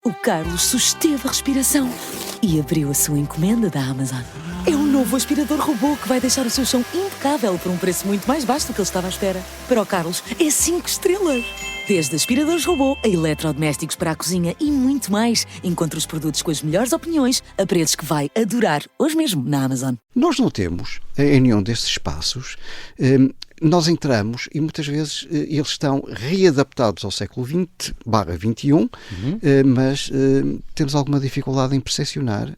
O Carlos susteve a respiração e abriu a sua encomenda da Amazon. É um novo aspirador robô que vai deixar o seu chão impecável por um preço muito mais baixo do que ele estava à espera. Para o Carlos, é 5 estrelas. Desde aspiradores robô a eletrodomésticos para a cozinha e muito mais. Encontre os produtos com as melhores opiniões a preços que vai adorar hoje mesmo na Amazon. Nós não temos, em nenhum destes espaços, nós entramos e muitas vezes eles estão readaptados ao século XX/XXI, mas temos alguma dificuldade em percepcionar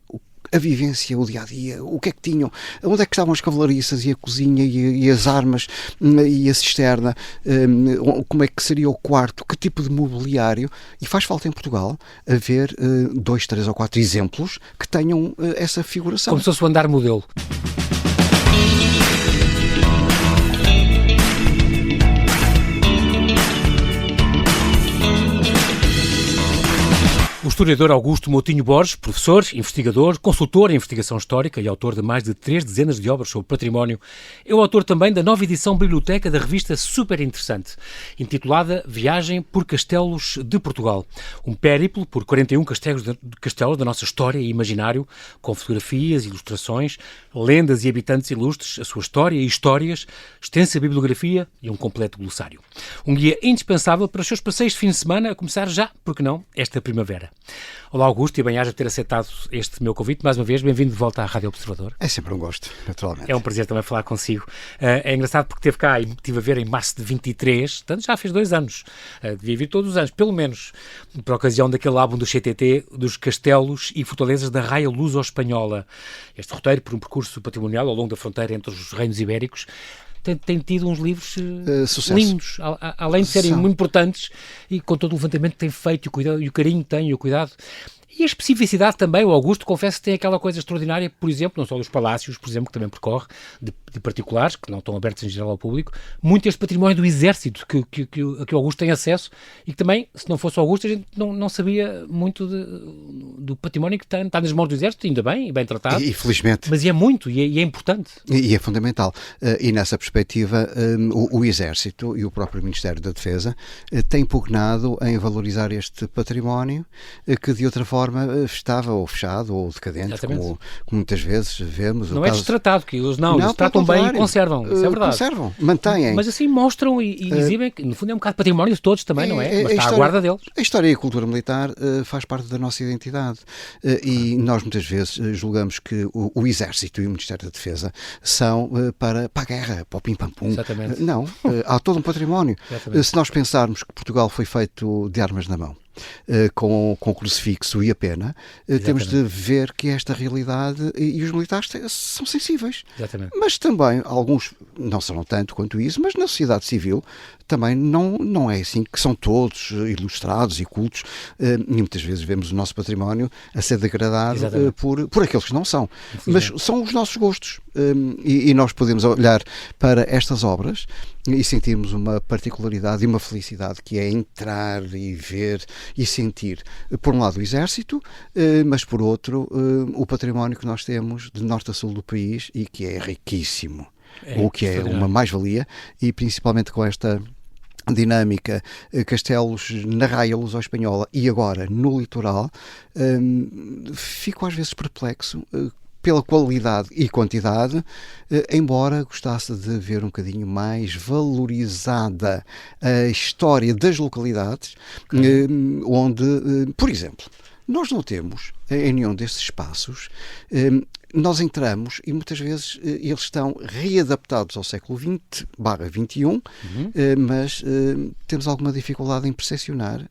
a vivência, o dia-a-dia, o que é que tinham, onde é que estavam as cavalariças e a cozinha e as armas e a cisterna, como é que seria o quarto, que tipo de mobiliário, e faz falta em Portugal haver 2, 3 ou 4 exemplos que tenham essa figuração. Como se fosse o andar modelo. O historiador Augusto Moutinho Borges, professor, investigador, consultor em investigação histórica e autor de mais de 3 dezenas de obras sobre património, é o autor também da nova edição biblioteca da revista super interessante, intitulada Viagem por Castelos de Portugal. Um périplo por 41 castelos da nossa história e imaginário, com fotografias, ilustrações, lendas e habitantes ilustres, a sua história e histórias, extensa bibliografia e um completo glossário. Um guia indispensável para os seus passeios de fim de semana, a começar já, porque não, esta primavera. Olá Augusto, e bem-aja por ter aceitado este meu convite. Mais uma vez, bem-vindo de volta à Rádio Observador. É sempre um gosto, naturalmente. É um prazer também falar consigo. É engraçado porque esteve cá e estive a ver em março de 23, portanto já fez 2 anos. Devia vir todos os anos, pelo menos, por ocasião daquele álbum do CTT, dos castelos e fortalezas da Raia Luso-Espanhola. Este roteiro por um percurso patrimonial ao longo da fronteira entre os reinos ibéricos. Tem tido uns livros lindos, além de serem muito importantes e com todo o levantamento que tem feito, o cuidado, e o carinho que tem, e o cuidado. E a especificidade também, o Augusto, confesso que tem aquela coisa extraordinária, por exemplo, não só dos palácios, por exemplo, que também percorre, de particulares, que não estão abertos em geral ao público, muito este património do Exército, a que o Augusto tem acesso, e que também, se não fosse o Augusto, a gente não sabia muito do património que está nas mãos do Exército, ainda bem, e bem tratado. E felizmente. Mas é muito, e é importante. E é fundamental. E nessa perspectiva, o Exército e o próprio Ministério da Defesa têm pugnado em valorizar este património que, de outra forma, estava ou fechado ou decadente, como muitas vezes vemos. Não é destratado, que eles eles tratam bem e conservam, isso é verdade. Conservam, mantêm. Mas assim mostram e exibem, que no fundo é um bocado de património de todos também, não é? Mas está à guarda deles. A história e a cultura militar faz parte da nossa identidade e nós muitas vezes julgamos que o Exército e o Ministério da Defesa são para a guerra, para o pim-pam-pum. Exatamente. Não, há todo um património. Exatamente. Se nós pensarmos que Portugal foi feito de armas na mão, com o crucifixo e a pena, temos de ver que esta realidade e os militares são sensíveis. Exatamente. Mas também, alguns não serão tanto quanto isso, mas na sociedade civil também não é assim que são todos ilustrados e cultos, e muitas vezes vemos o nosso património a ser degradado por aqueles que não são. Mas são os nossos gostos, e nós podemos olhar para estas obras e sentirmos uma particularidade e uma felicidade que é entrar e ver e sentir, por um lado o Exército, mas por outro o património que nós temos de norte a sul do país e que é riquíssimo, o que é uma mais-valia, e principalmente com esta dinâmica, castelos na Raia Luso-Espanhola e agora no litoral, fico às vezes perplexo pela qualidade e quantidade, embora gostasse de ver um bocadinho mais valorizada a história das localidades, onde, por exemplo, nós não temos em nenhum destes espaços, nós entramos e muitas vezes eles estão readaptados ao século XX/XXI, mas temos alguma dificuldade em percepcionar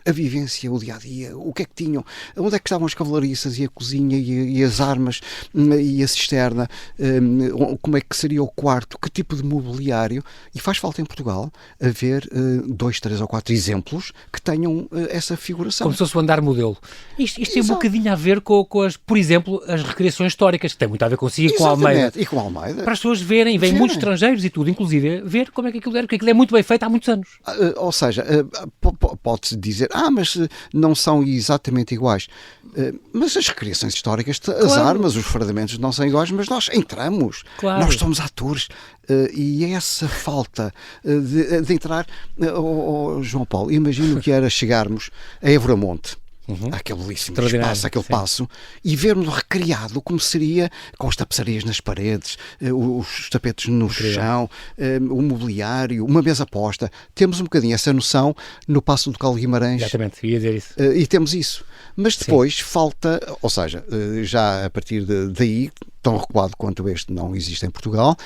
a vivência, o dia-a-dia, o que é que tinham, onde é que estavam as cavalariças e a cozinha e as armas e a cisterna, como é que seria o quarto, que tipo de mobiliário, e faz falta em Portugal haver 2, 3 ou 4 exemplos que tenham essa figuração. Como se fosse o andar modelo. Isto tem um bocadinho a ver com por exemplo, as recriações históricas, que tem muito a ver consigo e com a Almeida. E com a Almeida. Para as pessoas vêm muitos estrangeiros e tudo, inclusive, ver como é que aquilo era, porque aquilo é muito bem feito há muitos anos. Ou seja, pode-se dizer, mas não são exatamente iguais. Mas as recriações históricas, as armas, os fardamentos não são iguais, mas nós entramos. Claro. Nós somos atores. E essa falta de entrar... João Paulo, imagino que era chegarmos a Évora Monte aquele belíssimo Extraordinário, espaço, aquele sim. passo, e vermos recriado como seria com as tapeçarias nas paredes, os tapetes no chão, o mobiliário, uma mesa posta. Temos um bocadinho essa noção no Paço do Cal de Guimarães. Exatamente, ia dizer isso. E temos isso. Mas depois falta, ou seja, já a partir daí, tão recuado quanto este não existe em Portugal,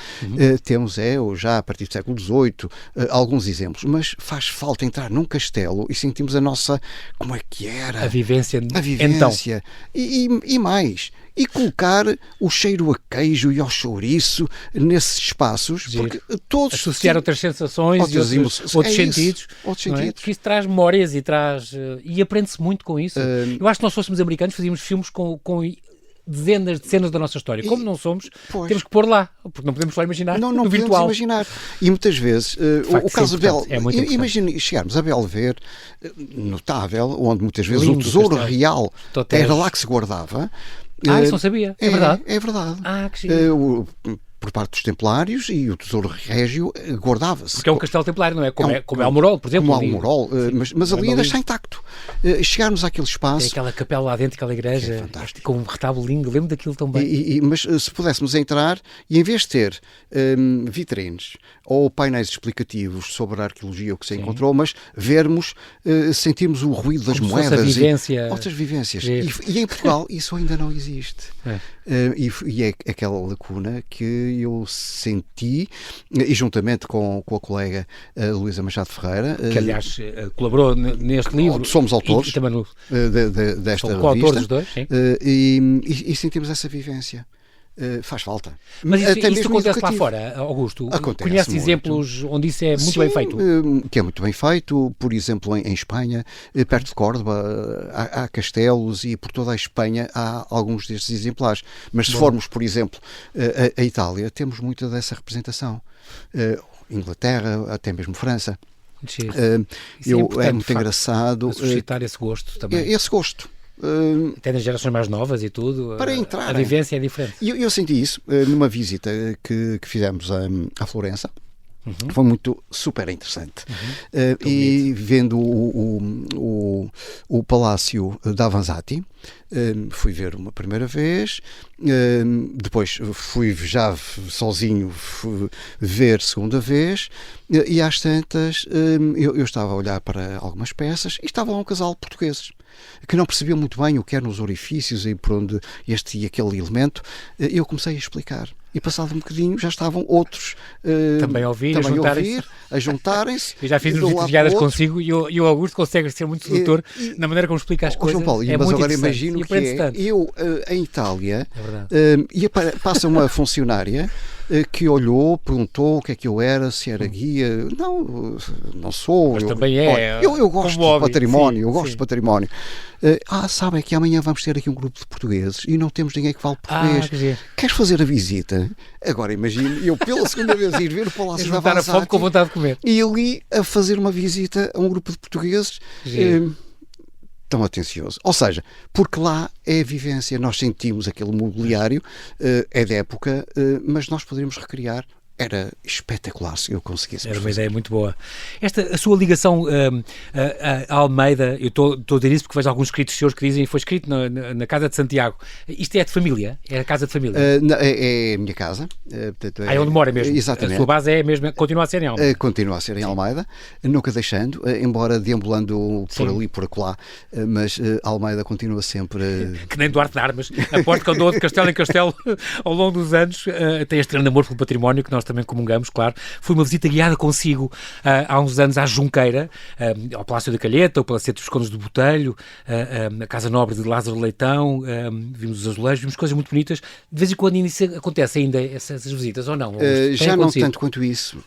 temos já a partir do século XVIII, alguns exemplos, mas faz falta entrar num castelo e sentimos a nossa, como é que era? A vivência. A vivência. E mais. E colocar o cheiro a queijo e ao chouriço nesses espaços, porque todos... Associar outras sensações e outros sentidos. Outros não é? sentidos. Porque isso traz memórias e aprende-se muito com isso. Eu acho que nós fôssemos americanos, fazíamos filmes com dezenas de cenas da nossa história. Como não somos, temos que pôr lá, porque não podemos só imaginar não no podemos virtual. imaginar. E muitas vezes, o caso de Bel... Imagine chegarmos a Belver, notável, onde muitas vezes Lindo o tesouro castelo. real Totejo. era lá que se guardava. Isso não sabia. É verdade. É verdade. Que giro. Por parte dos Templários, e o Tesouro Régio guardava-se. Porque é um castelo templário, não é? Como Almorol, por exemplo. Como Almorol, mas ali ainda está intacto. Chegarmos àquele espaço... Tem aquela capela lá dentro, aquela igreja, com um retábulo lindo, lembro daquilo tão bem. Mas se pudéssemos entrar, e em vez de ter vitrines ou painéis explicativos sobre a arqueologia, o que se encontrou, mas vermos, sentirmos o ruído das como moedas. Vivência... Outras vivências. E em Portugal isso ainda não existe. E é aquela lacuna que eu senti, e juntamente com a colega Luísa Machado Ferreira, que aliás colaborou neste livro. Somos autores e também no, desta revista. Co-autores dos dois, sim. E sentimos essa vivência. Faz falta. Mas isso acontece educativo. lá fora, Augusto? Acontece Conhece muito. Exemplos onde isso é muito bem feito? Que é muito bem feito. Por exemplo, em Espanha, perto de Córdoba, há castelos, e por toda a Espanha há alguns destes exemplares. Mas se formos, por exemplo, a Itália, temos muita dessa representação. Inglaterra, até mesmo França. É muito engraçado. Suscitar esse gosto também. Esse gosto. Até nas gerações mais novas e tudo, para entrar, a vivência é diferente. Eu senti isso numa visita que fizemos a Florença. Foi super interessante. E vendo o Palácio da Avanzati, fui ver uma primeira vez, depois fui já sozinho ver segunda vez, e às tantas eu estava a olhar para algumas peças e estava lá um casal de portugueses que não percebiam muito bem o que eram os orifícios e por onde este e aquele elemento. Eu comecei a explicar. E passado um bocadinho já estavam outros também a ouvir, a juntarem-se. Eu já fiz visitas guiadas consigo e o Augusto consegue ser muito sedutor na maneira como explica as coisas. João Paulo, mas agora imagino que eu em Itália passa uma funcionária que olhou, perguntou o que é que eu era, se era guia. Não sou. Mas também é. Eu gosto de património, sim, eu gosto de património. Sabem que amanhã vamos ter aqui um grupo de portugueses e não temos ninguém que fale português. Queres fazer a visita? Agora imagino, eu pela segunda vez ir ver o Palácio da Avanzati, a fome com vontade de comer. E ali a fazer uma visita a um grupo de portugueses tão atencioso. Ou seja, porque lá é a vivência, nós sentimos aquele mobiliário, é da época, mas nós poderíamos recriar. Era espetacular se eu conseguisse. Era uma ideia muito boa. A sua ligação a Almeida, eu estou a dizer isso porque vejo alguns escritos seus que dizem que foi escrito na Casa de Santiago. Isto é de família? É a casa de família? É a minha casa. Portanto, é onde mora mesmo? Exatamente. A sua base é mesmo, continua a ser em Almeida? Continua a ser em Almeida, nunca deixando, embora deambulando por ali, por acolá, mas Almeida continua sempre... Que nem Duarte de Armas. Aposto que andou de castelo em castelo ao longo dos anos. Tem este grande amor pelo património que nós também comungamos, claro. Foi uma visita guiada consigo há uns anos à Junqueira, ao Palácio da Calheta, ao Palacete dos Condes do Botelho, a Casa Nobre de Lázaro Leitão, vimos os azulejos, vimos coisas muito bonitas. De vez em quando ainda acontece ainda essas visitas, ou não? Já não tanto quanto isso,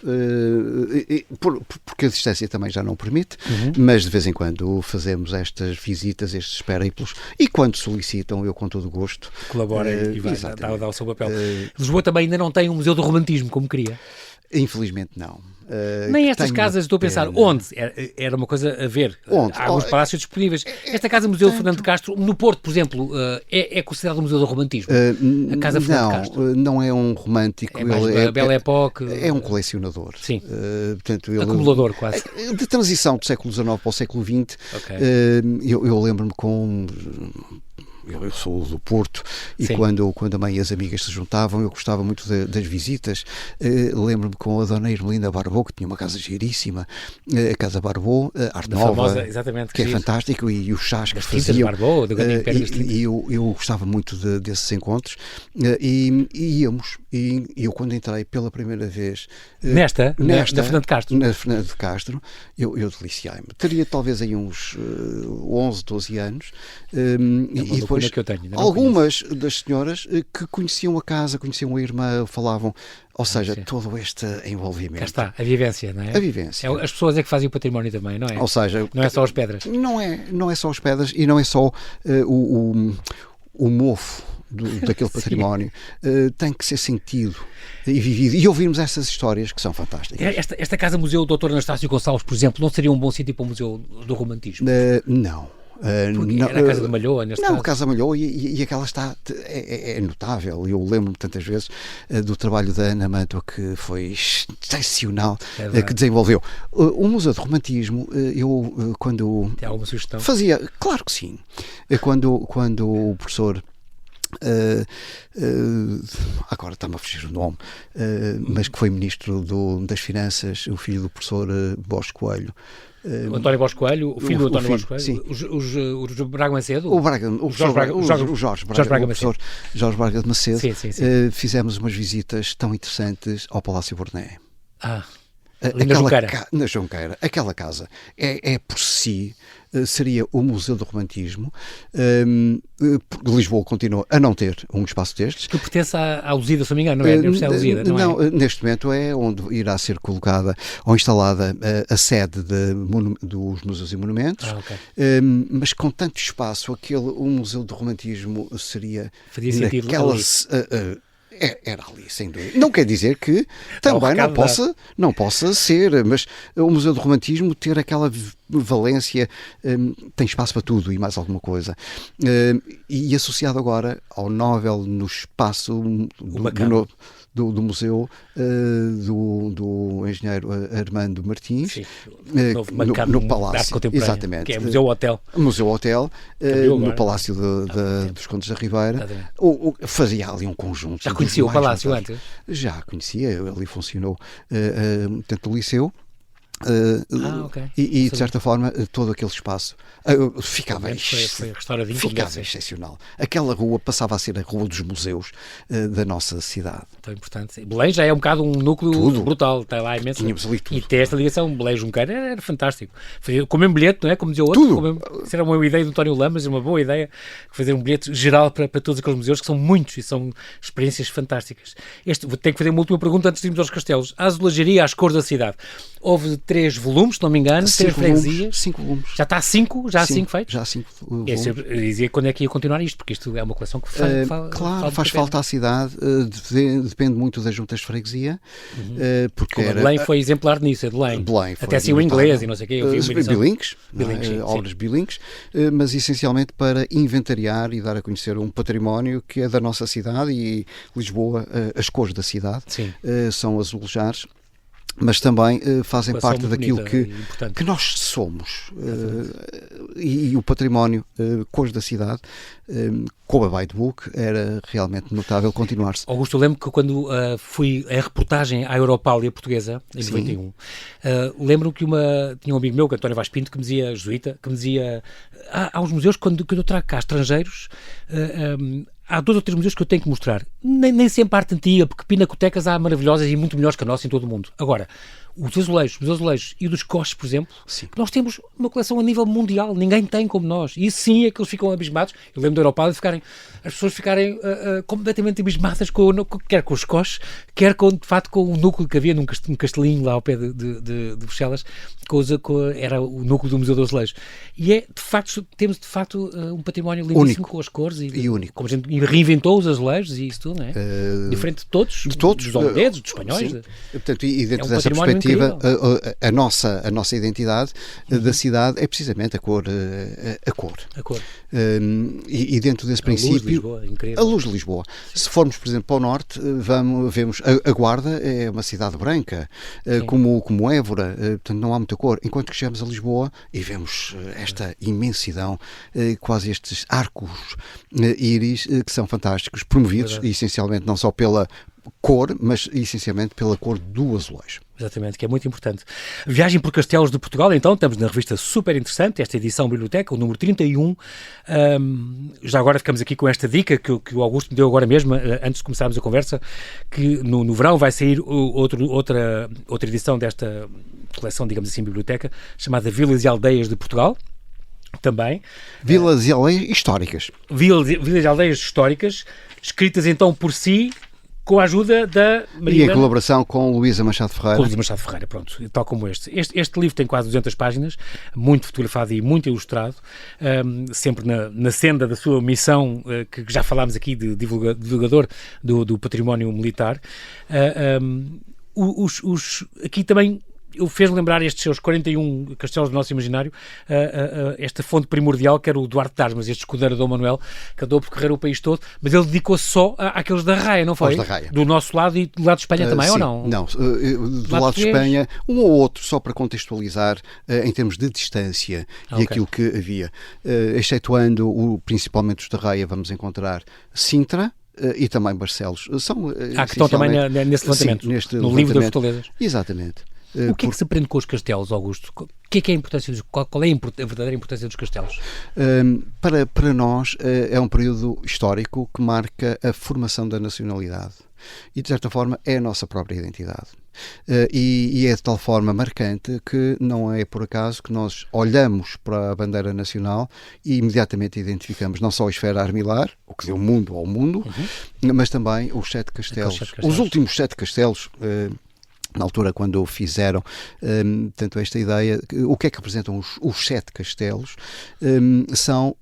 porque a distância também já não permite, mas de vez em quando fazemos estas visitas, estes périplos, e quando solicitam, eu com todo o gosto colabora e vai dar o seu papel. Lisboa também ainda não tem um museu do romantismo como queria. Infelizmente não. Nem estas casas, estou a pensar, onde? Era uma coisa a ver. Onde? Há alguns palácios disponíveis. Esta Casa Museu de Fernando de Castro, no Porto, por exemplo, é considerado um museu do romantismo? A Casa Fernando de Castro? Não é um romântico. É mais da Belle Époque. É um colecionador. Sim. Portanto, Acumulador, quase. De transição do século XIX para o século XX. Okay. Eu lembro-me com... Eu sou do Porto e quando a mãe e as amigas se juntavam, eu gostava muito das visitas. Lembro-me com a dona Irmelinda Barbot, que tinha uma casa giríssima, a Casa Barbot, Arte Nova, famosa, exatamente, que é fantástico, e os chás que tintas faziam. Barbot, do Grande Império das e eu gostava muito desses encontros, e íamos. E eu, quando entrei pela primeira vez na Fernando de Castro, na Fernando de Castro, eu deliciei-me. Teria talvez aí uns 11, 12 anos, e depois que eu tenho, algumas das senhoras que conheciam a casa, conheciam a irmã, falavam, ou seja, todo este envolvimento. Cá está, a vivência, não é? A vivência. As pessoas é que fazem o património também, não é? Ou seja, não é só as pedras. Não é só as pedras e não é só o mofo daquele património. Tem que ser sentido e vivido, e ouvirmos essas histórias que são fantásticas. Esta Casa Museu do Dr. Anastácio Gonçalves, por exemplo, não seria um bom sítio para o Museu do Romantismo? Não. Era a Casa de Malhoa, neste caso? Não, a Casa de Malhoa, e aquela está é notável. Eu lembro-me tantas vezes do trabalho da Ana Mantua, que foi excepcional, que desenvolveu. O Museu de Romantismo, eu quando... Tem alguma sugestão? Fazia, claro que sim. Quando o professor... agora está-me a fugir o nome, mas que foi ministro das Finanças, o filho do professor Borges Coelho. O António Borges Coelho, o filho do António Borges Coelho, sim. O Braga Macedo? O Jorge Braga de Macedo. Sim. Fizemos umas visitas tão interessantes ao Palácio Borné. Na Junqueira. Aquela casa é por si, seria o Museu do Romantismo. Lisboa continua a não ter um espaço destes. Que pertence à Lusíada, se não me engano, não é? A Universidade de Lusíada, não é? Neste momento é onde irá ser colocada ou instalada a sede dos Museus e Monumentos. Mas com tanto espaço, o Museu do Romantismo seria... Faria sentido naquelas... Era ali, sem dúvida. Não quer dizer que também não possa ser, mas o Museu do Romantismo ter aquela valência, tem espaço para tudo e mais alguma coisa. E associado agora ao Nobel no espaço do museu do engenheiro Armando Martins, no Palácio, exatamente, que é Museu Hotel, no Palácio dos Condes da Ribeira. Fazia ali um conjunto. Já conhecia o Palácio antes? Já conhecia, ali funcionou tanto o Liceu. E de certa forma todo aquele espaço ficava excepcional. Aquela rua passava a ser a rua dos museus da nossa cidade. Tão importante. Belém já é um bocado um núcleo brutal, está lá imenso. Tínhamos ali tudo. E ter esta ligação Belém-Junqueira era fantástico. Como um bilhete, não é? Como dizia outro. Isso era uma ideia do António Lamas, uma boa ideia, fazer um bilhete geral para todos aqueles museus, que são muitos e são experiências fantásticas. Tenho que fazer uma última pergunta antes de irmos aos castelos. A azulajaria às cores da cidade. Houve 3 volumes, se não me engano, 3 freguesias. 5 volumes. Já está 5? Já há 5 feitos? Já há 5 volumes. Eu dizia quando é que ia continuar isto, porque isto é uma coleção que faz falta à cidade, depende muito das juntas de freguesia. Porque Belém foi exemplar nisso, é de Belém. Até assim o inglês e não sei o quê. Bilingues, obras bilingues, mas essencialmente para inventariar e dar a conhecer um património que é da nossa cidade, e Lisboa, as cores da cidade são azulejares, mas também fazem parte daquilo que nós somos, e o património, cores da cidade, como a By the Book, era realmente notável continuar-se. Augusto, eu lembro que quando fui a reportagem à Europália portuguesa, em 91, lembro que tinha um amigo meu, que António Vaz Pinto, que me dizia, jesuíta, que me dizia, há uns museus, quando eu trago cá estrangeiros, há 2 ou 3 museus que eu tenho que mostrar. Nem sempre a arte antiga, porque pinacotecas há maravilhosas e muito melhores que a nossa em todo o mundo. Agora, os azulejos e dos coches, por exemplo, Sim. que nós temos uma coleção a nível mundial, ninguém tem como nós. E isso sim é que eles ficam abismados. Eu lembro da Europa de as pessoas ficarem completamente abismadas quer com os coches, quer com, de facto, com o núcleo que havia num castelinho lá ao pé de Bruxelas, era o núcleo do Museu dos Azulejos. E temos de facto um património lindíssimo, único, com as cores e único. Como a gente reinventou os azulejos e isso tudo, não é? Diferente de todos, dos holandeses, dos espanhóis. Portanto, e dentro dessa perspectiva, a nossa identidade da cidade é precisamente a cor. E dentro desse princípio, a luz de Lisboa. Sim. Se formos, por exemplo, para o norte, vemos a Guarda é uma cidade branca, como Évora, portanto não há muita cor. Enquanto que chegamos a Lisboa e vemos esta imensidão, quase estes arcos íris, que são fantásticos, promovidos essencialmente não só pela cor, mas essencialmente pela cor do azulejo. Exatamente, que é muito importante. Viagem por Castelos de Portugal, então, estamos na revista super interessante, esta edição Biblioteca, o número 31. Já agora ficamos aqui com esta dica que o Augusto me deu agora mesmo, antes de começarmos a conversa, que no verão vai sair outra edição desta coleção, digamos assim, biblioteca, chamada Vilas e Aldeias de Portugal. Também. Vilas e aldeias históricas. Vilas e aldeias históricas, escritas então por si, com a ajuda da Maria. E em colaboração com Luísa Machado Ferreira. Com Luísa Machado Ferreira, pronto, tal como este. Este livro tem quase 200 páginas, muito fotografado e muito ilustrado, sempre na senda da sua missão, que já falámos aqui, de divulgador do património militar. Aqui também fez lembrar estes seus 41 castelos do nosso imaginário, esta fonte primordial que era o Duarte de Armas, este escudeiro Dom Manuel, que andou a percorrer o país todo, mas ele dedicou-se só àqueles da Raia, não foi? Da Raia. Do nosso lado e do lado de Espanha também, sim, ou não? Não, do lado de Espanha, um ou outro, só para contextualizar, em termos de distância e aquilo que havia. Excetuando principalmente os da Raia, vamos encontrar Sintra, e também Barcelos. São, que estão também nesse levantamento, no livro das fortalezas. Exatamente. O que é que se aprende com os castelos, Augusto? O que é a importância qual é a verdadeira importância dos castelos? Para nós é um período histórico que marca a formação da nacionalidade e, de certa forma, é a nossa própria identidade. E é de tal forma marcante que não é por acaso que nós olhamos para a bandeira nacional e imediatamente identificamos não só a esfera armilar, o que deu mundo ao mundo, mas também os 7 castelos. Os últimos 7 castelos... Na altura, quando fizeram tanto esta ideia, o que é que representam os 7 castelos? São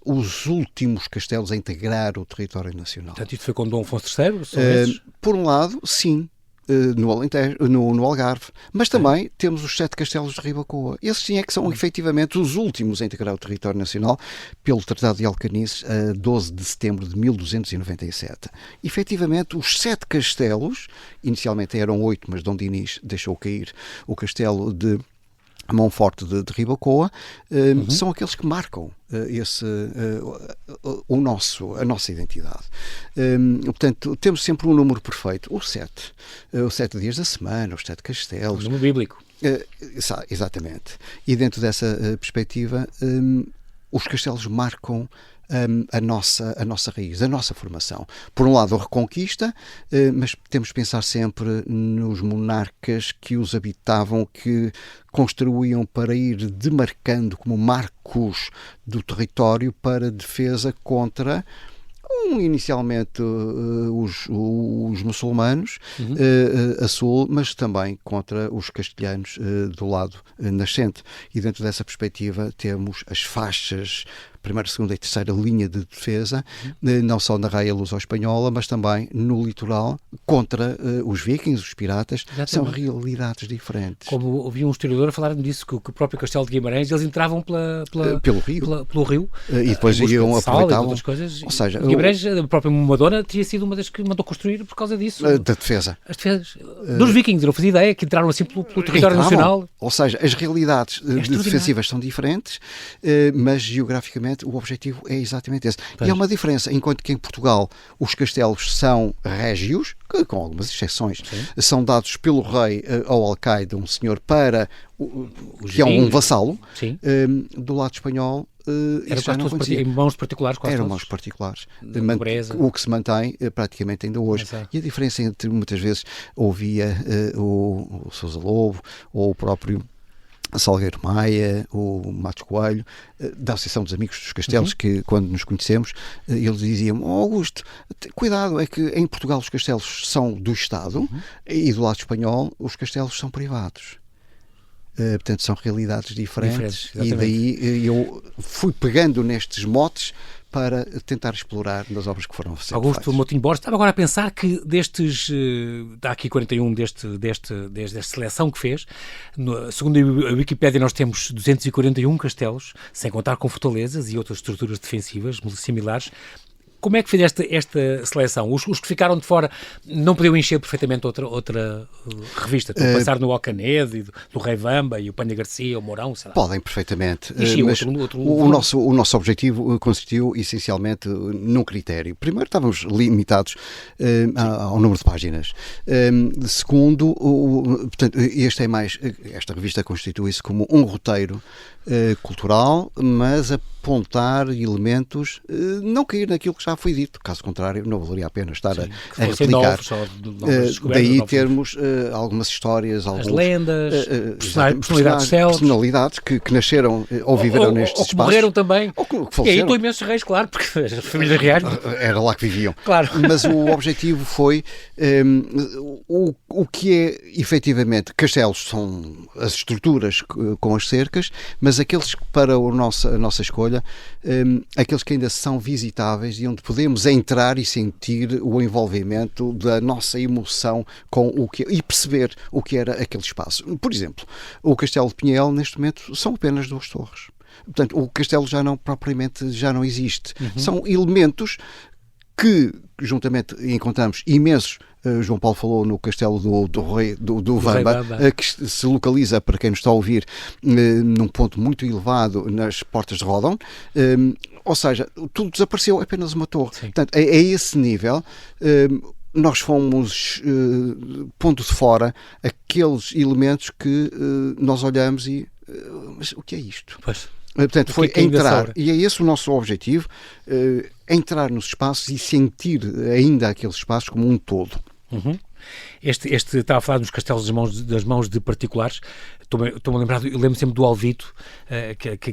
os últimos castelos a integrar o território nacional. Portanto, isto foi com Dom Afonso III? Por um lado, sim. No Alentejo, no Algarve, mas também temos os 7 castelos de Ribacoa. Esses sim é que são efetivamente os últimos a integrar o território nacional pelo Tratado de Alcanis, a 12 de setembro de 1297. Efetivamente, os 7 castelos, inicialmente eram 8, mas Dom Dinis deixou cair o castelo de Monforte de Ribacoa, são aqueles que marcam a nossa identidade. Portanto, temos sempre um número perfeito, os 7 dias da semana, os 7 castelos. O número bíblico. Exatamente. E dentro dessa perspectiva, os castelos marcam a nossa raiz, a nossa formação. Por um lado, a reconquista, mas temos de pensar sempre nos monarcas que os habitavam, que construíam para ir demarcando como marcos do território para defesa contra inicialmente os muçulmanos a sul, mas também contra os castelhanos do lado nascente. E dentro dessa perspectiva temos as faixas, primeira, segunda e terceira linha de defesa, não só na raia luso-espanhola, mas também no litoral, contra os vikings, os piratas. Exatamente. São realidades diferentes. Como ouvi um historiador falar disso, que o próprio Castelo de Guimarães, eles entravam pelo rio. E depois iam aproveitavam. Outras coisas. Ou seja, Guimarães, a própria Madonna, teria sido uma das que mandou construir por causa disso. Da defesa. As defesas dos vikings, eu não fazia ideia, que entraram assim pelo território nacional. Ou seja, as realidades defensivas são diferentes, mas geograficamente o objetivo é exatamente esse. Pois. E há uma diferença, enquanto que em Portugal os castelos são régios, que, com algumas exceções, são dados pelo rei ao alcaide, um senhor, para que é um vassalo. Do lado espanhol Era isso já não acontecia. em mãos particulares, quase Eram todos. mãos particulares. Nobreza. O que se mantém praticamente ainda hoje. Exato. E a diferença entre, muitas vezes, ouvia o Sousa Lobo ou o próprio Salgueiro Maia, o Matos Coelho, da Associação dos Amigos dos Castelos, que quando nos conhecemos, eles diziam: Augusto, cuidado, é que em Portugal os castelos são do Estado e do lado espanhol os castelos são privados. Portanto, são realidades diferentes e daí eu fui pegando nestes motes para tentar explorar nas obras que foram feitas. Augusto Moutinho Borges, estava agora a pensar que está aqui 41 desta seleção que fez, segundo a Wikipédia nós temos 241 castelos, sem contar com fortalezas e outras estruturas defensivas similares. Como é que fez esta seleção? Os que ficaram de fora não podiam encher perfeitamente outra revista? Pensar no Alcanedo, do Rei Vamba e o Pânia Garcia, o Mourão, sei lá. Podem perfeitamente. Mas o nosso objetivo consistiu essencialmente num critério. Primeiro, estávamos limitados ao número de páginas. Segundo, portanto, esta revista constitui-se como um roteiro cultural, mas apontar elementos, não cair naquilo que já foi dito, caso contrário não valeria a pena estar a replicar. Daí termos algumas histórias, as lendas, personalidades que nasceram ou viveram nestes espaços. Ou que morreram também. Ou que e faleceram. aí estão imensos reis, claro, porque as famílias reais... Era lá que viviam. Claro. Mas o objetivo foi o que é efetivamente castelos, são as estruturas com as cercas, mas aqueles que para a nossa escolha, aqueles que ainda são visitáveis e onde podemos entrar e sentir o envolvimento da nossa emoção com o que e perceber o que era aquele espaço. Por exemplo, o Castelo de Pinhel neste momento são apenas 2 torres. Portanto, o castelo já não existe. São elementos que juntamente encontramos imensos. João Paulo falou no castelo do Vamba, que se localiza, para quem nos está a ouvir, num ponto muito elevado nas Portas de Ródão. Ou seja, tudo desapareceu, apenas uma torre. Sim. Portanto, a esse nível, nós fomos pondo de fora aqueles elementos que nós olhamos e... mas o que é isto? Pois. Portanto, foi entrar, e é esse o nosso objetivo, entrar nos espaços e sentir ainda aqueles espaços como um todo. Este estava a falar dos castelos das mãos de particulares. Estou-me a lembrar, eu lembro sempre do Alvito,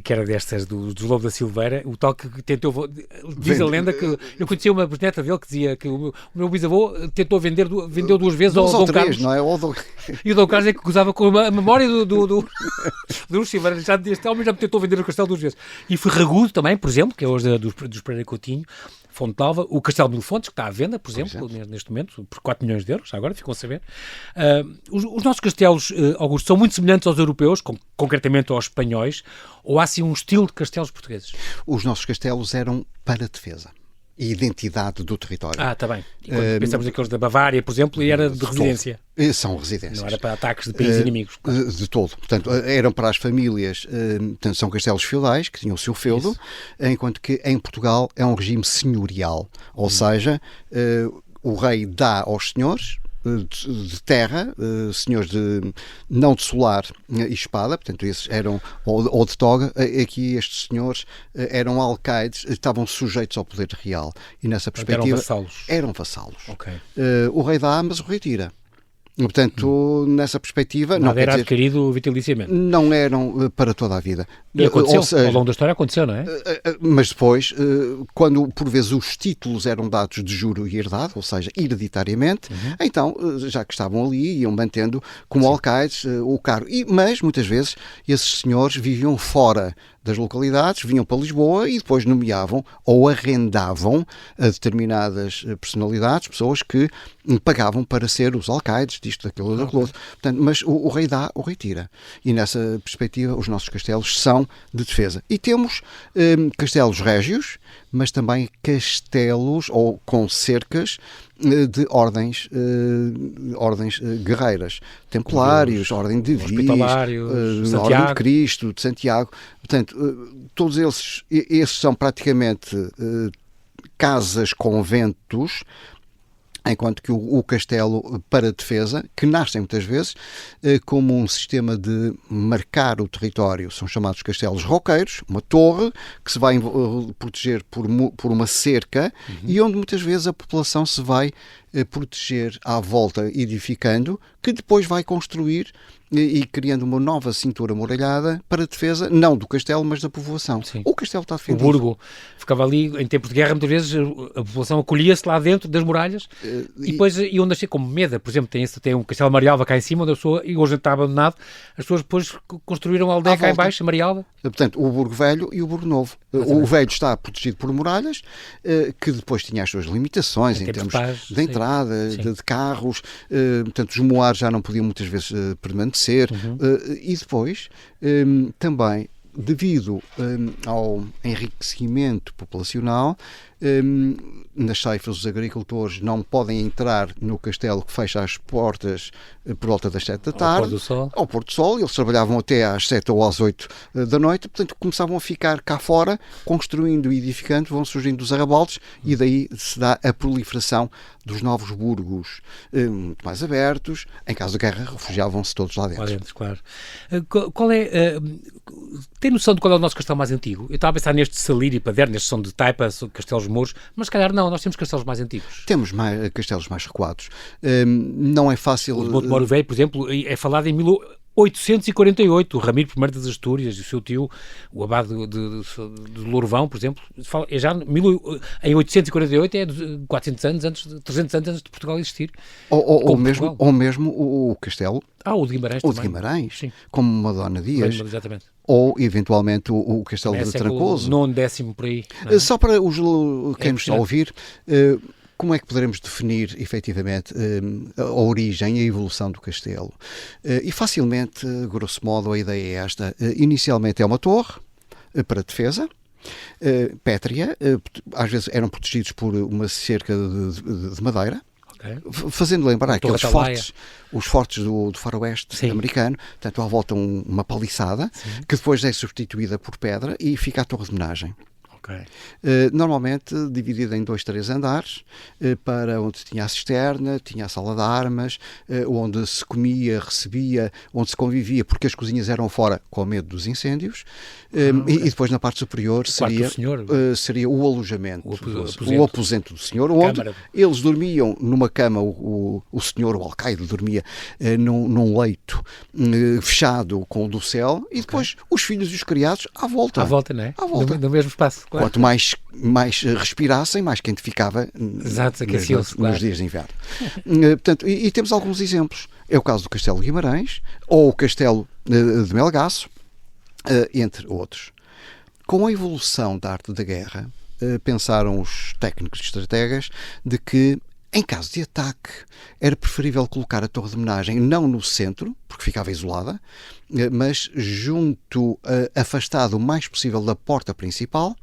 que era destas, do Lobo da Silveira, o tal que tentou, diz a lenda que eu conhecia uma bisneta dele que dizia que o meu bisavô tentou vendeu 2 vezes ao Dom Carlos. Não é? E o Dom Carlos é que gozava com a memória do Silveira. Este homem já me tentou vender o castelo 2 vezes. E Ferragudo também, por exemplo, que é hoje dos Pereira Coutinho, Fonte Nova, o Castelo de Mil Fontes, que está à venda, por exemplo, neste momento, por 4 milhões de euros, agora ficam a saber. Os nossos castelos, Augusto, são muito semelhantes aos europeus, concretamente aos espanhóis, ou há assim um estilo de castelos portugueses? Os nossos castelos eram para defesa e identidade do território. Está bem. E quando pensamos naqueles da Bavária, por exemplo, era de residência. São residências. Não era para ataques de países inimigos. De todo. Portanto, eram para as famílias, portanto, são castelos feudais, que tinham o seu feudo, enquanto que em Portugal é um regime senhorial. Ou seja, o rei dá aos senhores de terra, senhores não de solar e espada, portanto esses eram, ou de toga. Aqui estes senhores eram alcaides, estavam sujeitos ao poder real, e nessa perspectiva eram vassalos. Okay. O rei dá, mas o rei tira. Portanto, nessa perspectiva... Nada era adquirido vitaliciamente. Não eram para toda a vida. E aconteceu, ao longo da história aconteceu, não é? Mas depois, quando por vezes os títulos eram dados de juro e herdade, ou seja, hereditariamente, então, já que estavam ali, iam mantendo como alcaides o cargo. Mas, muitas vezes, esses senhores viviam fora das localidades, vinham para Lisboa e depois nomeavam ou arrendavam a determinadas personalidades, pessoas que pagavam para ser os alcaides disto, daquilo, daquilo outro. Portanto, mas o rei dá, o rei tira. E nessa perspectiva, os nossos castelos são de defesa. E temos castelos régios, mas também castelos ou com cercas de ordens guerreiras, templários, ordem de Vis, ordem de Cristo, de Santiago. Portanto, todos esses são praticamente casas-conventos Enquanto que o castelo para defesa, que nascem muitas vezes como um sistema de marcar o território, são chamados castelos roqueiros, uma torre que se vai proteger por uma cerca e onde muitas vezes a população se vai proteger à volta, edificando, que depois vai construir e criando uma nova cintura muralhada para defesa, não do castelo, mas da povoação. Sim. O castelo está defendido. O burgo ficava ali, em tempos de guerra, muitas vezes a população acolhia-se lá dentro das muralhas e depois iam nascer como Meda, por exemplo, tem um castelo Marialva cá em cima, onde a pessoa, e hoje está abandonado, as pessoas depois construíram a aldeia cá em baixo, a Marialva. Portanto, o Burgo Velho e o Burgo Novo. O Velho está protegido por muralhas, que depois tinha as suas limitações em termos de entrada, de carros, portanto, os moares já não podiam muitas vezes permanecer, e depois também, devido ao enriquecimento populacional, nas ceifas os agricultores não podem entrar no castelo, que fecha as portas por volta das 7 da tarde, ao pôr do sol. Eles trabalhavam até às 7 ou às 8 da noite, portanto começavam a ficar cá fora, construindo e edificando, vão surgindo os arrabaldes e daí se dá a proliferação dos novos burgos muito mais abertos. Em caso de guerra refugiavam-se todos lá dentro. Lá dentro, claro. Qual é... tem noção de qual é o nosso castelo mais antigo? Eu estava a pensar neste de Salir e Pader, neste são de Taipa, castelos mouros, mas se calhar não, nós temos castelos mais antigos. Temos castelos mais recuados. Não é fácil... O de Montemoro Velho, por exemplo, é falado em 1848, o Ramiro I das Astúrias e o seu tio, o abade de Lourvão, por exemplo, é já em 848, é 400 anos antes, 300 anos antes de Portugal existir. Ou mesmo o castelo. O de Guimarães também. O de Guimarães, sim. Como Madonna Dias. Exatamente. Ou, eventualmente, o castelo de Trancoso. Nono, décimo, por aí. É? Só para quem nos está a ouvir... Como é que poderemos definir, efetivamente, a origem e a evolução do castelo? E facilmente, grosso modo, a ideia é esta. Inicialmente é uma torre para defesa, pétrea, às vezes eram protegidos por uma cerca de madeira, fazendo lembrar aqueles fortes, os fortes do faroeste americano, portanto, à volta uma paliçada, que depois é substituída por pedra e fica a torre de homenagem. Normalmente dividida em 2, 3 andares, para onde tinha a cisterna, tinha a sala de armas, onde se comia, recebia, onde se convivia, porque as cozinhas eram fora com medo dos incêndios, e depois na parte superior seria o alojamento, o aposento do senhor, onde eles dormiam numa cama, o senhor, o alcaide, dormia num leito fechado com o do céu, e depois os filhos e os criados à volta, não é? À volta. No mesmo espaço. Claro. Quanto mais respirassem, mais quente ficava nos dias de inverno. Portanto, e temos alguns exemplos. É o caso do Castelo de Guimarães, ou o Castelo de Melgaço, entre outros. Com a evolução da arte da guerra, pensaram os técnicos e estrategas de que, em caso de ataque, era preferível colocar a torre de homenagem não no centro, porque ficava isolada, mas afastado o mais possível da porta principal.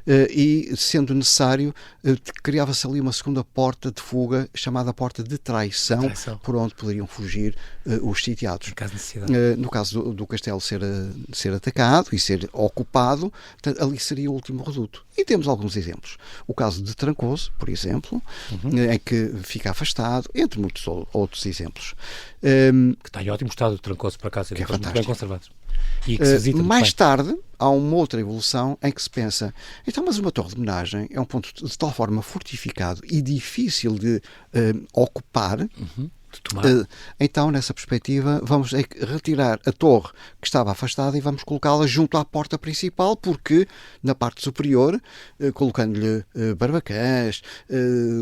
E, sendo necessário, criava-se ali uma segunda porta de fuga, chamada porta de traição, por onde poderiam fugir os sitiados. No caso do castelo ser atacado e ser ocupado, ali seria o último reduto. E temos alguns exemplos. O caso de Trancoso, por exemplo, em que fica afastado, entre muitos outros exemplos. Que está em ótimo estado o Trancoso, por acaso, estão muito bem conservados. E que se visita mais tarde, há uma outra evolução em que se pensa, então, mas uma torre de homenagem é um ponto de tal forma fortificado e difícil de ocupar, de tomar. Então, nessa perspectiva, vamos retirar a torre que estava afastada e vamos colocá-la junto à porta principal, porque na parte superior, colocando-lhe barbacãs,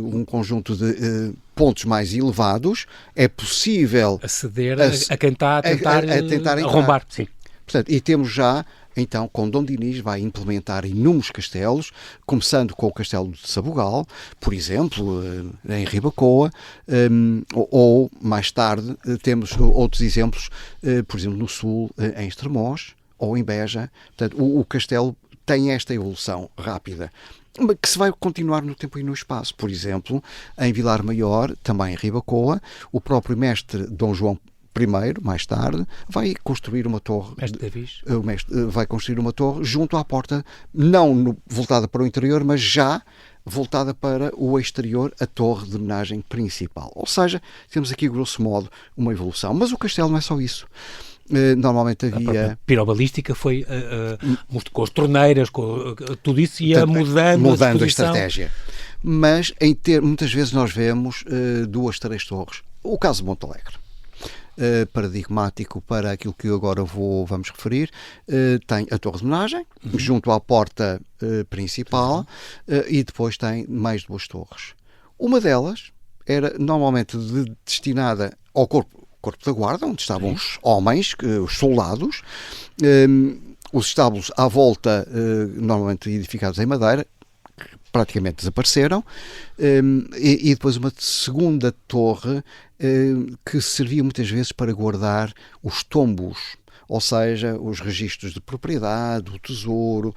um conjunto de pontos mais elevados, é possível aceder a quem está a tentar arrombar. Sim. Portanto, e temos já, então, com Dom Dinis vai implementar inúmeros castelos, começando com o castelo de Sabugal, por exemplo, em Ribacoa, ou mais tarde temos outros exemplos, por exemplo, no sul, em Estremoz, ou em Beja. Portanto, o castelo tem esta evolução rápida, que se vai continuar no tempo e no espaço. Por exemplo, em Vilar Maior, também em Ribacoa, o próprio mestre Dom João I, mais tarde, vai construir uma torre. Vai construir uma torre junto à porta, não voltada para o interior, mas já voltada para o exterior, a torre de homenagem principal. Ou seja, temos aqui, grosso modo, uma evolução. Mas o castelo não é só isso. Normalmente havia... A pirobalística foi com as torneiras, com tudo isso ia mudando a estratégia. Mas muitas vezes nós vemos 2, 3 torres. O caso de Montalegre, paradigmático para aquilo que agora vamos referir, tem a torre de homenagem, junto à porta principal, e depois tem mais 2 torres. Uma delas era normalmente destinada ao corpo da guarda, onde estavam os homens, os soldados, os estábulos à volta, normalmente edificados em madeira, praticamente desapareceram, e depois uma segunda torre que servia muitas vezes para guardar os tombos, ou seja, os registros de propriedade, o tesouro,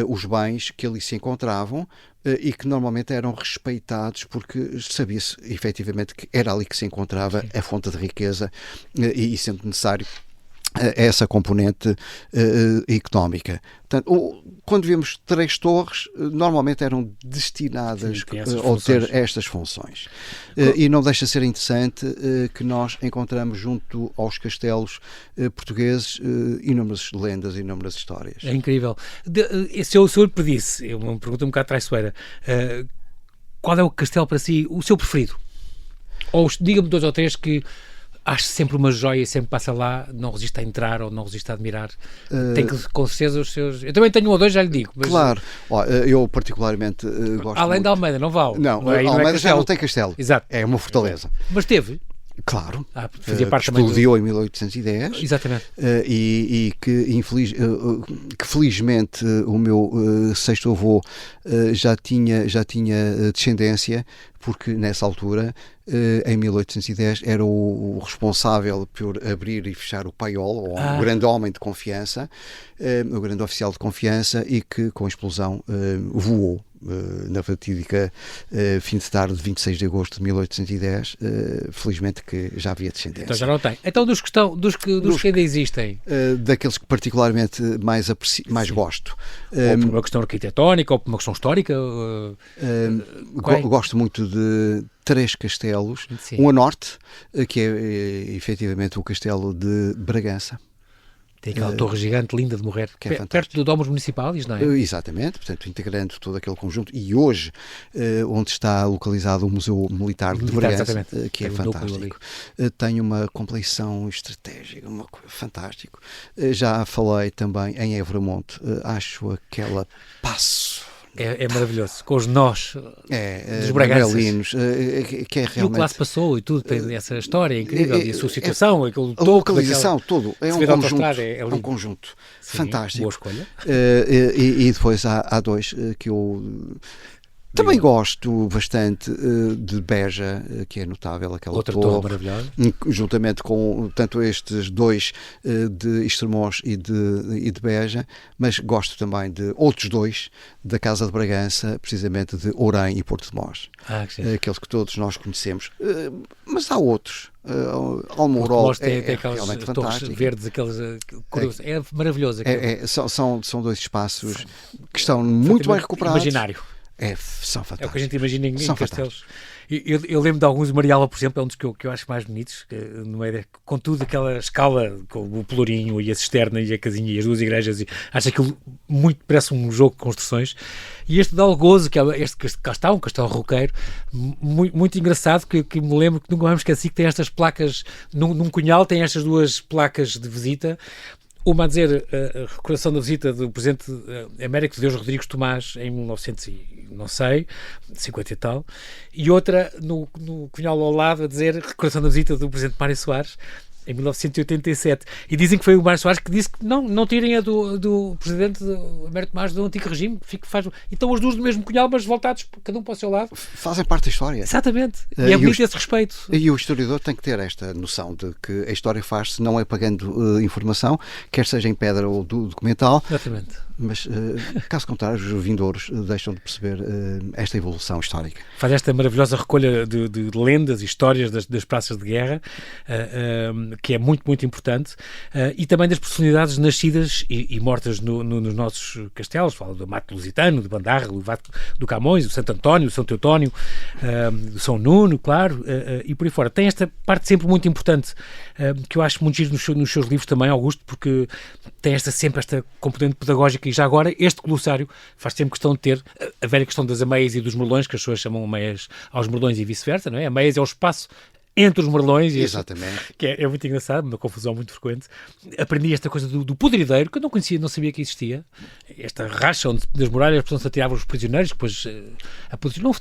os bens que ali se encontravam, e que normalmente eram respeitados porque sabia-se efetivamente que era ali que se encontrava a fonte de riqueza, e sendo necessário essa componente económica. Portanto, quando vemos 3 torres, normalmente eram destinadas a ter estas funções. E não deixa de ser interessante que nós encontramos junto aos castelos portugueses inúmeras lendas, inúmeras histórias. É incrível. Se eu lhe pedisse, é uma pergunta um bocado traiçoeira, qual é o castelo para si, o seu preferido? Ou diga-me 2 ou 3 que acho sempre uma joia e sempre passa lá, não resiste a entrar ou não resiste a admirar. Tem que, com certeza, os seus... Eu também tenho 1 ou 2, já lhe digo. Mas... Claro. Eu particularmente gosto além muito... da Almeida, não vale. Não, Almeida já não tem castelo. Exato. É uma fortaleza. Mas teve. Claro. Fazia parte também explodiu em 1810. Exatamente. E que felizmente o meu 6º avô já tinha descendência, porque nessa altura, em 1810, era o responsável por abrir e fechar o paiol, ou o grande homem de confiança, o grande oficial de confiança, e que com a explosão voou na fatídica fim de tarde de 26 de agosto de 1810, felizmente que já havia descendência. Então já não tem. Então dos que ainda existem? Daqueles que particularmente mais gosto. Ou por uma questão arquitetónica, ou por uma questão histórica? Gosto muito de 3 castelos. Sim. Um a norte, que é efetivamente o castelo de Bragança. Tem aquela torre gigante, linda de morrer, que é perto do Domus Municipais, não é? Exatamente, portanto, integrando todo aquele conjunto. E hoje, onde está localizado o Museu Militar de Bragança, que é fantástico. Tem uma compleição estratégica, fantástico. Já falei também em Évora-Monte, acho aquela passo. É maravilhoso, com os nós dos Braganças. Que é realmente... E o que lá se passou e tudo, tem essa história incrível, e a sua situação, aquele a localização, tudo. É um conjunto Sim, fantástico. Boa escolha. E depois há 2 que eu... Também gosto bastante de Beja, que é notável, aquela outra torre maravilhosa. Juntamente com tanto estes 2 de Estremoz e de Beja, mas gosto também de outros 2 da Casa de Bragança, precisamente de Ourém e Porto de Mós. Aqueles que todos nós conhecemos. Mas há outros. Almorol é realmente fantástico. Verdes, aqueles é maravilhoso. São 2 espaços que estão muito bem recuperados. Imaginário. São fantásticos. É o que a gente imagina em castelos. Eu lembro de alguns, o Mariala, por exemplo, é um dos que eu acho mais bonitos, com tudo aquela escala, com o pelourinho e a cisterna e a casinha e as 2 igrejas, e acho aquilo muito, parece um jogo de construções. E este de Algozo, que é cá está, um castelo roqueiro, muito engraçado, que me lembro que nunca me esqueci, que tem estas placas, num cunhal tem estas 2 placas de visita. Uma a dizer a recordação da visita do Presidente Américo de Deus Rodrigues Tomás em 1950 e tal, e outra no cunhal ao lado a dizer recordação da visita do Presidente Mário Soares em 1987. E dizem que foi o Mário Soares que disse que não tirem a do Presidente Américo Tomás do antigo regime, então as 2 do mesmo cunhal, mas voltados cada um para o seu lado. Fazem parte da história. Exatamente. E é bonito esse respeito. E o historiador tem que ter esta noção de que a história faz-se não é pagando informação, quer seja em pedra ou documental. Exatamente. Mas, caso contrário, os vindouros deixam de perceber esta evolução histórica. Faz esta maravilhosa recolha de lendas e histórias das praças de guerra, que é muito, muito importante, e também das personalidades nascidas e mortas nos nossos castelos. Falo do Mato Lusitano, do Bandarra, do Camões, do Santo António, do São Teotónio, do São Nuno, claro, e por aí fora. Tem esta parte sempre muito importante, que eu acho muito giro nos seus livros também, Augusto, porque tem sempre esta componente pedagógica, e já agora este glossário faz sempre questão de ter a velha questão das ameias e dos morlões, que as pessoas chamam ameias aos morlões e vice-versa, não é? Ameias é o espaço entre os morlões, e exatamente, que é muito engraçado, uma confusão muito frequente. Aprendi esta coisa do podrideiro, que eu não conhecia, não sabia que existia. Esta racha onde das muralhas se atiravam os prisioneiros, depois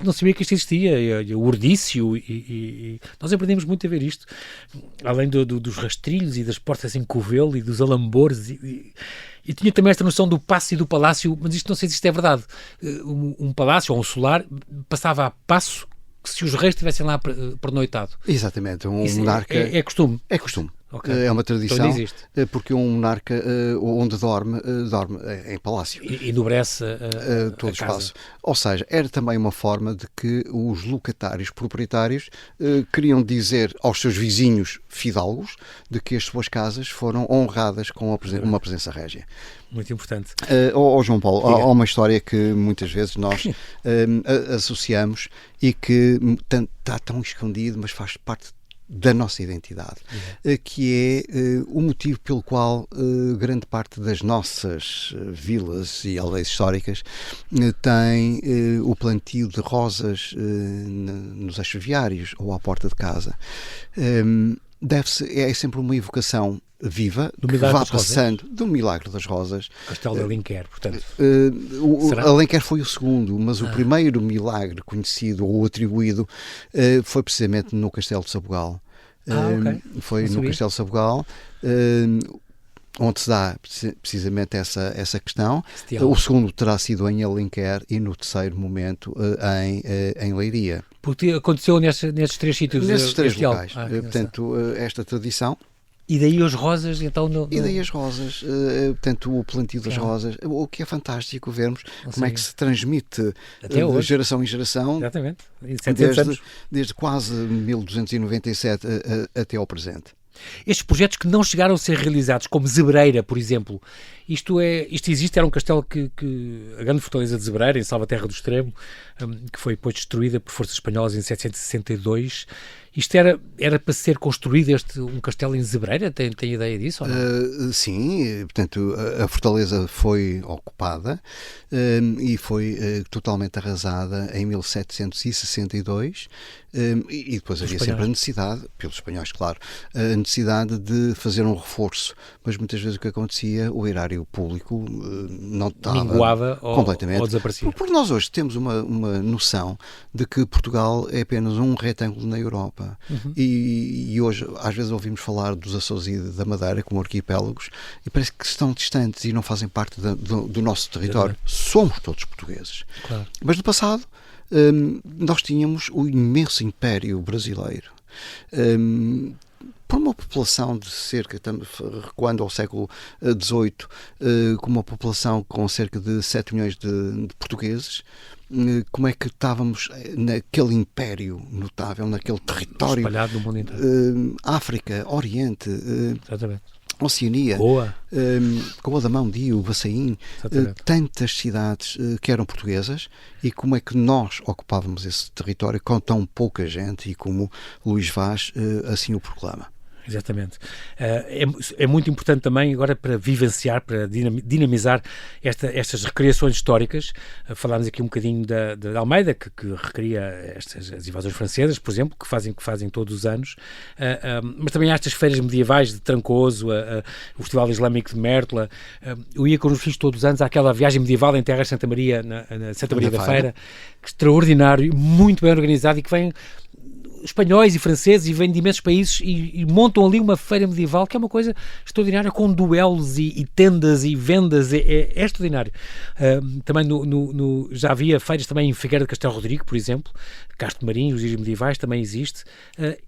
não sabia que isto existia. E o ordício, e nós aprendemos muito a ver isto. Além dos rastrilhos e das portas em covelo e dos alambores. E tinha também esta noção do passo e do palácio, mas isto não sei se isto é verdade. Um palácio ou um solar passava a passo que se os reis estivessem lá pernoitado. Exatamente, Isso monarca... É costume. É costume. Okay. É uma tradição, então porque um monarca onde dorme em palácio. E enobrece todo o espaço. Ou seja, era também uma forma de que os locatários proprietários queriam dizer aos seus vizinhos fidalgos de que as suas casas foram honradas com uma presença régia. Muito importante. João Paulo, há uma história que muitas vezes nós associamos e que está tão escondido, mas faz parte da nossa identidade, que é o motivo pelo qual grande parte das nossas vilas e aldeias históricas tem o plantio de rosas nos eixos viários ou à porta de casa. É sempre uma evocação viva que vá passando do Milagre das Rosas. Castelo de Alenquer, portanto. Alenquer foi o segundo, mas o primeiro milagre conhecido ou atribuído foi precisamente no Castelo de Sabugal. Okay. Foi no Castelo de Sabugal, onde se dá precisamente essa questão. O segundo terá sido em Alenquer e no terceiro momento em Leiria. Porque aconteceu nesses três sítios? Nesses três locais. Portanto, esta tradição. E daí as rosas, então... E daí as rosas, portanto, o plantio das rosas, o que é fantástico vermos como é que se transmite de geração em geração. Exatamente. Desde quase 1297 até ao presente. Estes projetos que não chegaram a ser realizados, como Zebreira, por exemplo, isto existe, era um castelo que a grande fortaleza de Zebreira, em Salvaterra do Extremo, que foi depois destruída por forças espanholas em 762. Isto era para ser construído um castelo em Zebreira? Tem ideia disso ou não? Sim, portanto, a fortaleza foi ocupada e foi totalmente arrasada em 1762 e depois havia sempre a necessidade, pelos espanhóis, claro, a necessidade de fazer um reforço, mas muitas vezes o que acontecia, o erário público não estava... Minguava completamente, ou desaparecia. Porque nós hoje temos uma noção de que Portugal é apenas um retângulo na Europa. E hoje às vezes ouvimos falar dos Açores e da Madeira como arquipélagos e parece que estão distantes e não fazem parte do nosso território. Somos todos portugueses. Claro. Mas no passado nós tínhamos o imenso Império Brasileiro. Por uma população de cerca, recuando ao século XVIII, com uma população com cerca de 7 milhões de portugueses, como é que estávamos naquele império notável, naquele território espalhado no mundo inteiro. África, Oriente, Exatamente. Oceania, Goa da Mão, Dio, Bassaim, tantas cidades que eram portuguesas, e como é que nós ocupávamos esse território com tão pouca gente, e como Luís Vaz assim o proclama. Exatamente. É muito importante também agora para vivenciar, para dinamizar estas recriações históricas. Falámos aqui um bocadinho da Almeida, que recria as invasões francesas, por exemplo, que fazem todos os anos, mas também há estas feiras medievais de Trancoso, o Festival Islâmico de Mértola. Eu ia com os filhos todos os anos àquela viagem medieval em Terra de Santa Maria, na Santa Maria da Feira, que é extraordinário, muito bem organizado, e que vem espanhóis e franceses e vêm de imensos países e montam ali uma feira medieval que é uma coisa extraordinária, com duelos e tendas e vendas, é extraordinário. Também já havia feiras também em Figueira de Castelo Rodrigo, por exemplo, Castro Marinho, os ilhas medievais, também existe.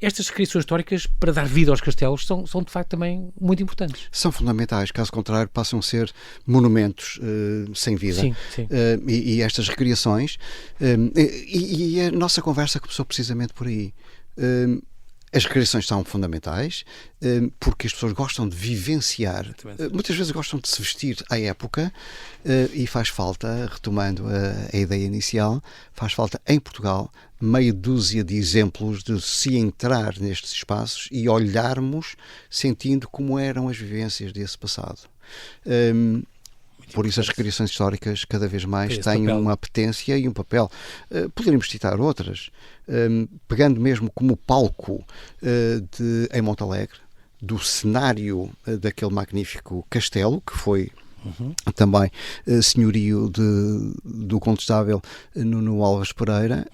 Estas recriações históricas para dar vida aos castelos são de facto também muito importantes. São fundamentais, caso contrário passam a ser monumentos sem vida. Sim. E estas recriações, e a nossa conversa começou precisamente por aí. As recriações são fundamentais, porque as pessoas gostam de vivenciar, muitas vezes gostam de se vestir à época, e faz falta, retomando a ideia inicial, faz falta em Portugal meia dúzia de exemplos de se entrar nestes espaços e olharmos sentindo como eram as vivências desse passado. Por isso as recriações históricas cada vez mais têm uma apetência e um papel. Poderíamos citar outras, pegando mesmo como palco em Montalegre, do cenário daquele magnífico castelo, que foi também senhorio do Condestável Nuno Alves Pereira,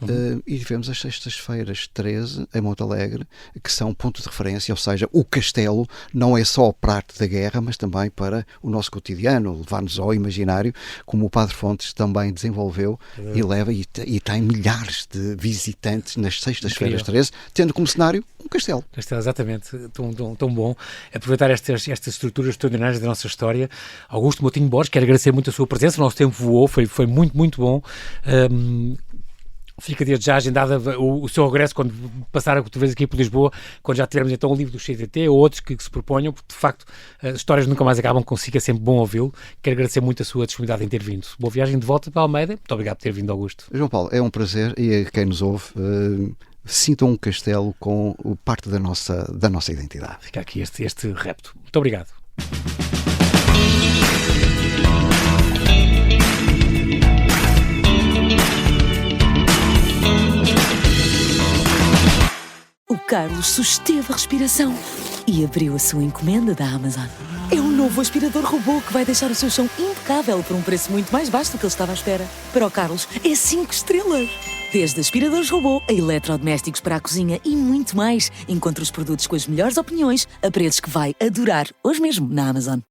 e tivemos as sextas-feiras 13 em Montalegre, que são ponto de referência, ou seja, o castelo não é só para a arte da guerra, mas também para o nosso cotidiano, levar-nos ao imaginário, como o Padre Fontes também desenvolveu e leva, e tem milhares de visitantes nas sextas-feiras 13, tendo como cenário um castelo. Castelo, exatamente, tão bom aproveitar estas estruturas extraordinárias da nossa história. Augusto Moutinho Borges, quero agradecer muito a sua presença, o nosso tempo voou, foi muito, muito bom. Fica desde já agendada o seu regresso quando passar outra vez aqui por Lisboa, quando já tivermos então o livro do CTT ou outros que se proponham, porque de facto as histórias nunca mais acabam consigo, é sempre bom ouvi-lo. Quero agradecer muito a sua disponibilidade em ter vindo. Boa viagem de volta para Almeida, muito obrigado por ter vindo, Augusto. João Paulo, é um prazer, e a quem nos ouve, sintam um castelo com parte da nossa identidade. Fica aqui este repto. Muito obrigado. O Carlos susteve a respiração e abriu a sua encomenda da Amazon. É um novo aspirador robô que vai deixar o seu chão impecável por um preço muito mais baixo do que ele estava à espera. Para o Carlos, é 5 estrelas. Desde aspiradores robô a eletrodomésticos para a cozinha e muito mais. Encontre os produtos com as melhores opiniões a preços que vai adorar hoje mesmo na Amazon.